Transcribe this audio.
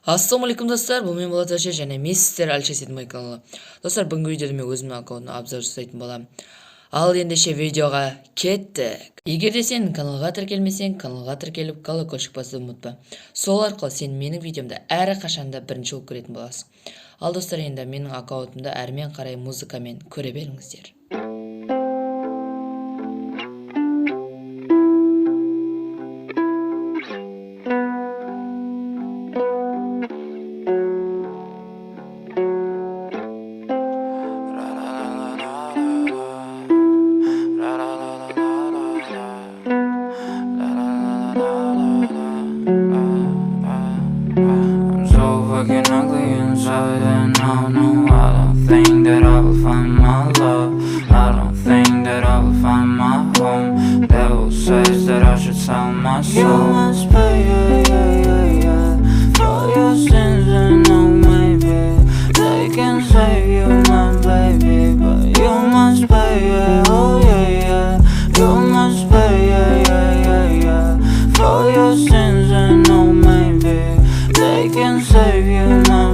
Ассалаумалейкум достар, бұл мен Болат Ача және мистер Альшесидің мой каналы. Достар, бүгінгі видеода мен өзімнің аккаунтына обзор жасайтын боламын. Ал ендеше видеоға кеттік. Егер де сен каналға тіркелмесең, каналға тіркеліп колокольчик басуды ұмытпа. Сол арқылы сен менің видеомда әрі қашанда бірінші болып көретін боласың. Ал достар, енді менің аккаунтымда әрмен қарай музыкамен көре беріңіздер. I'm so fucking ugly inside, and I don't think that I will find my love. I don't think that I will find my home. Devil says that I should sell my soul. You must pay, for your sins, and no, maybe they can save you, my baby, but you must pay, oh yeah. You must pay, for your sins, and no, maybe they can save you, my